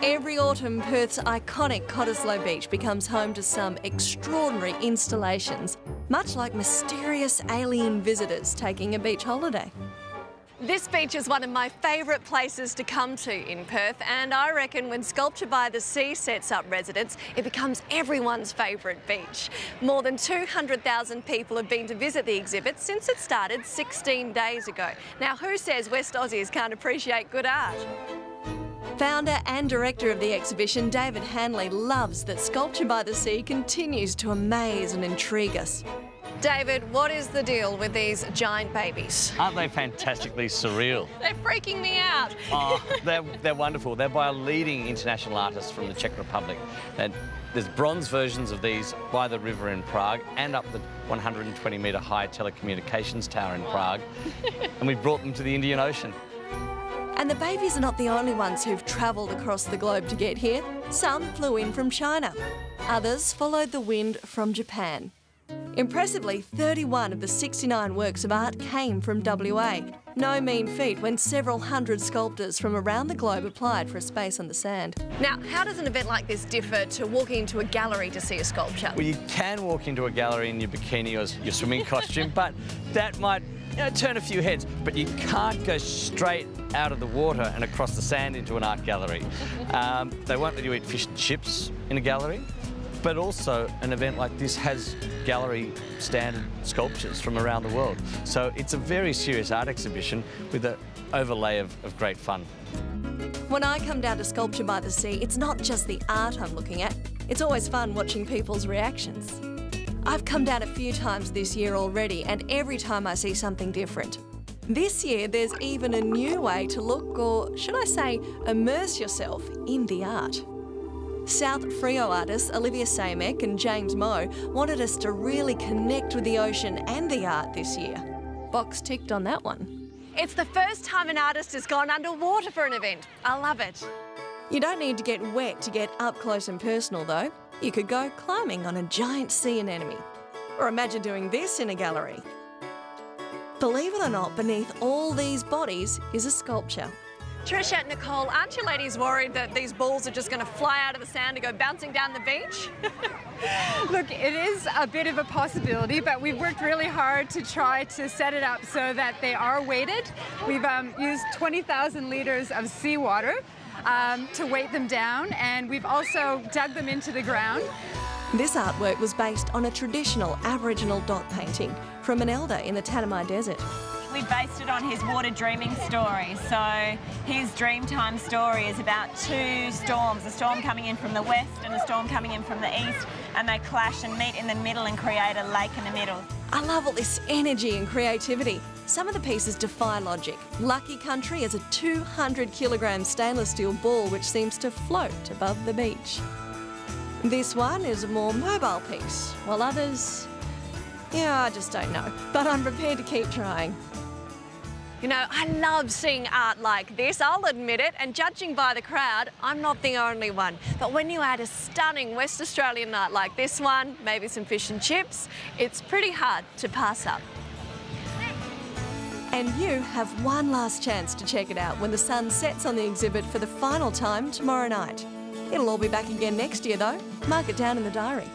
Every autumn, Perth's iconic Cottesloe Beach becomes home to some extraordinary installations, much like mysterious alien visitors taking a beach holiday. This beach is one of my favourite places to come to in Perth, and I reckon when Sculpture by the Sea sets up residence, it becomes everyone's favourite beach. More than 200,000 people have been to visit the exhibit since it started 16 days ago. Now, who says West Aussies can't appreciate good art? Founder and director of the exhibition, David Hanley, loves that Sculpture by the Sea continues to amaze and intrigue us. David, what is the deal with these giant babies? Aren't they fantastically surreal? They're freaking me out. Oh, they're wonderful. They're by a leading international artist from the Czech Republic. And there's bronze versions of these by the river in Prague and up the 120-metre high telecommunications tower in Prague. And we brought them to the Indian Ocean. And the babies are not the only ones who've travelled across the globe to get here. Some flew in from China. Others followed the wind from Japan. Impressively, 31 of the 69 works of art came from WA. No mean feat when several hundred sculptors from around the globe applied for a space on the sand. Now, how does an event like this differ to walking into a gallery to see a sculpture? Well, you can walk into a gallery in your bikini or your swimming costume, but that might turn a few heads. But you can't go straight out of the water and across the sand into an art gallery. They won't let you eat fish and chips in a gallery. But also, an event like this has gallery standard sculptures from around the world. So it's a very serious art exhibition with an overlay of great fun. When I come down to Sculpture by the Sea, it's not just the art I'm looking at. It's always fun watching people's reactions. I've come down a few times this year already, and every time I see something different. This year, there's even a new way to look, or should I say, immerse yourself in the art. South Freo artists Olivia Samek and James Moe wanted us to really connect with the ocean and the art this year. Box ticked on that one. It's the first time an artist has gone underwater for an event. I love it. You don't need to get wet to get up close and personal though. You could go climbing on a giant sea anemone. Or imagine doing this in a gallery. Believe it or not, beneath all these bodies is a sculpture. Trisha, Nicole, aren't you ladies worried that these balls are just going to fly out of the sand and go bouncing down the beach? Look, it is a bit of a possibility, but we've worked really hard to try to set it up so that they are weighted. We've used 20,000 litres of seawater to weight them down, and we've also dug them into the ground. This artwork was based on a traditional Aboriginal dot painting from an elder in the Tanami Desert. We based it on his water dreaming story. So his Dreamtime story is about two storms, a storm coming in from the west and a storm coming in from the east, and they clash and meet in the middle and create a lake in the middle. I love all this energy and creativity. Some of the pieces defy logic. Lucky Country is a 200-kilogram stainless steel ball which seems to float above the beach. This one is a more mobile piece, while others, I just don't know. But I'm prepared to keep trying. You know, I love seeing art like this, I'll admit it, and judging by the crowd, I'm not the only one. But when you add a stunning West Australian art like this one, maybe some fish and chips, it's pretty hard to pass up. And you have one last chance to check it out when the sun sets on the exhibit for the final time tomorrow night. It'll all be back again next year though. Mark it down in the diary.